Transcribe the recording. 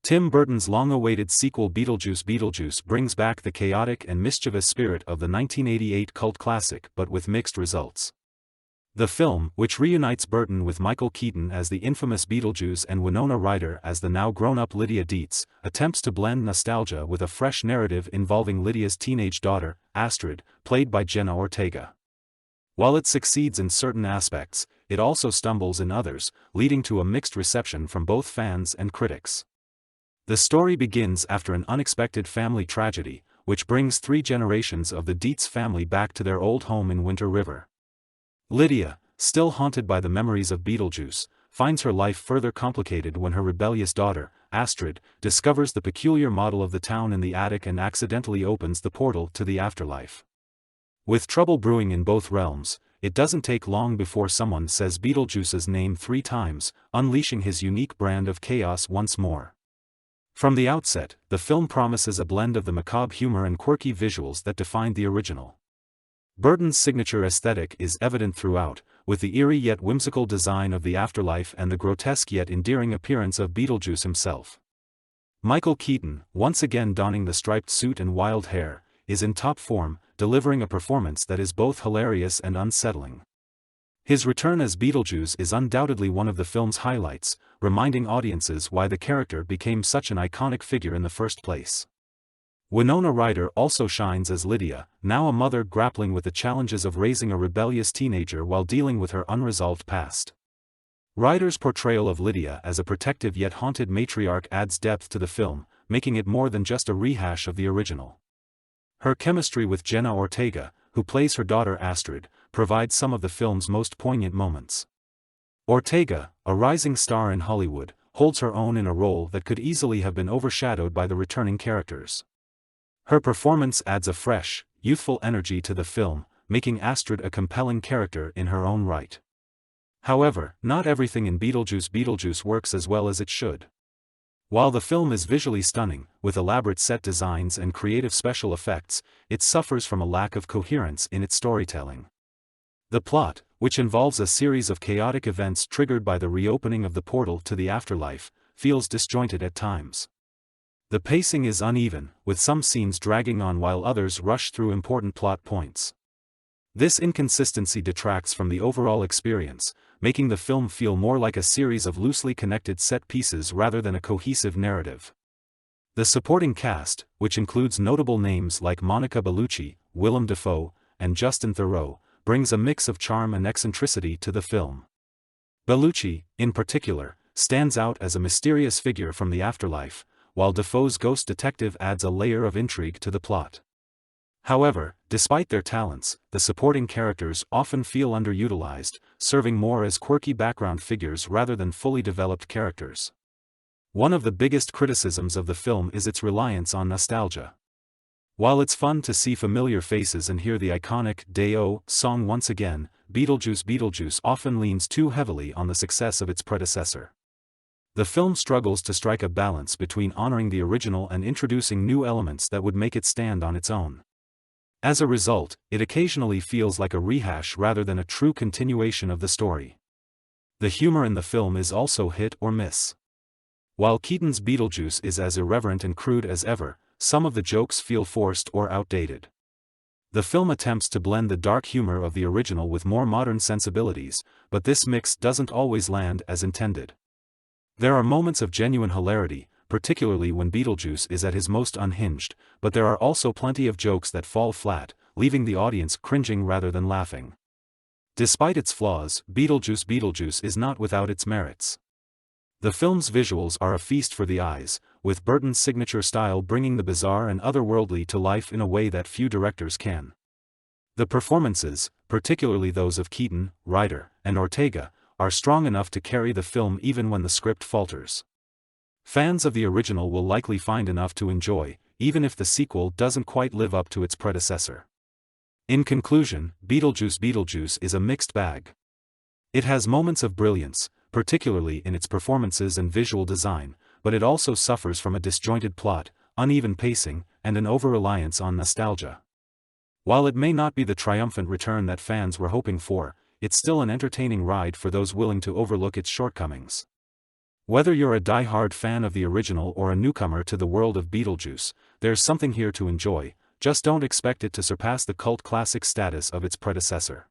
Tim Burton's long-awaited sequel Beetlejuice Beetlejuice brings back the chaotic and mischievous spirit of the 1988 cult classic but with mixed results. The film, which reunites Burton with Michael Keaton as the infamous Beetlejuice and Winona Ryder as the now grown-up Lydia Dietz, attempts to blend nostalgia with a fresh narrative involving Lydia's teenage daughter, Astrid, played by Jenna Ortega. While it succeeds in certain aspects, it also stumbles in others, leading to a mixed reception from both fans and critics. The story begins after an unexpected family tragedy, which brings 3 generations of the Dietz family back to their old home in Winter River. Lydia, still haunted by the memories of Beetlejuice, finds her life further complicated when her rebellious daughter, Astrid, discovers the peculiar model of the town in the attic and accidentally opens the portal to the afterlife. With trouble brewing in both realms, it doesn't take long before someone says Beetlejuice's name 3 times, unleashing his unique brand of chaos once more. From the outset, the film promises a blend of the macabre humor and quirky visuals that defined the original. Burton's signature aesthetic is evident throughout, with the eerie yet whimsical design of the afterlife and the grotesque yet endearing appearance of Beetlejuice himself. Michael Keaton, once again donning the striped suit and wild hair, is in top form, delivering a performance that is both hilarious and unsettling. His return as Beetlejuice is undoubtedly one of the film's highlights, reminding audiences why the character became such an iconic figure in the first place. Winona Ryder also shines as Lydia, now a mother grappling with the challenges of raising a rebellious teenager while dealing with her unresolved past. Ryder's portrayal of Lydia as a protective yet haunted matriarch adds depth to the film, making it more than just a rehash of the original. Her chemistry with Jenna Ortega, who plays her daughter Astrid, provides some of the film's most poignant moments. Ortega, a rising star in Hollywood, holds her own in a role that could easily have been overshadowed by the returning characters. Her performance adds a fresh, youthful energy to the film, making Astrid a compelling character in her own right. However, not everything in Beetlejuice Beetlejuice works as well as it should. While the film is visually stunning, with elaborate set designs and creative special effects, it suffers from a lack of coherence in its storytelling. The plot, which involves a series of chaotic events triggered by the reopening of the portal to the afterlife, feels disjointed at times. The pacing is uneven, with some scenes dragging on while others rush through important plot points. This inconsistency detracts from the overall experience, making the film feel more like a series of loosely connected set pieces rather than a cohesive narrative. The supporting cast, which includes notable names like Monica Bellucci, Willem Dafoe, and Justin Theroux, brings a mix of charm and eccentricity to the film. Bellucci, in particular, stands out as a mysterious figure from the afterlife, while Dafoe's ghost detective adds a layer of intrigue to the plot. However, despite their talents, the supporting characters often feel underutilized, serving more as quirky background figures rather than fully developed characters. One of the biggest criticisms of the film is its reliance on nostalgia. While it's fun to see familiar faces and hear the iconic Day-O song once again, Beetlejuice Beetlejuice often leans too heavily on the success of its predecessor. The film struggles to strike a balance between honoring the original and introducing new elements that would make it stand on its own. As a result, it occasionally feels like a rehash rather than a true continuation of the story. The humor in the film is also hit or miss. While Keaton's Beetlejuice is as irreverent and crude as ever, some of the jokes feel forced or outdated. The film attempts to blend the dark humor of the original with more modern sensibilities, but this mix doesn't always land as intended. There are moments of genuine hilarity, particularly when Beetlejuice is at his most unhinged, but there are also plenty of jokes that fall flat, leaving the audience cringing rather than laughing. Despite its flaws, Beetlejuice Beetlejuice is not without its merits. The film's visuals are a feast for the eyes, with Burton's signature style bringing the bizarre and otherworldly to life in a way that few directors can. The performances, particularly those of Keaton, Ryder, and Ortega, are strong enough to carry the film even when the script falters. Fans of the original will likely find enough to enjoy, even if the sequel doesn't quite live up to its predecessor. In conclusion, Beetlejuice Beetlejuice is a mixed bag. It has moments of brilliance, particularly in its performances and visual design, but it also suffers from a disjointed plot, uneven pacing, and an over-reliance on nostalgia. While it may not be the triumphant return that fans were hoping for, it's still an entertaining ride for those willing to overlook its shortcomings. Whether you're a die-hard fan of the original or a newcomer to the world of Beetlejuice, there's something here to enjoy, just don't expect it to surpass the cult classic status of its predecessor.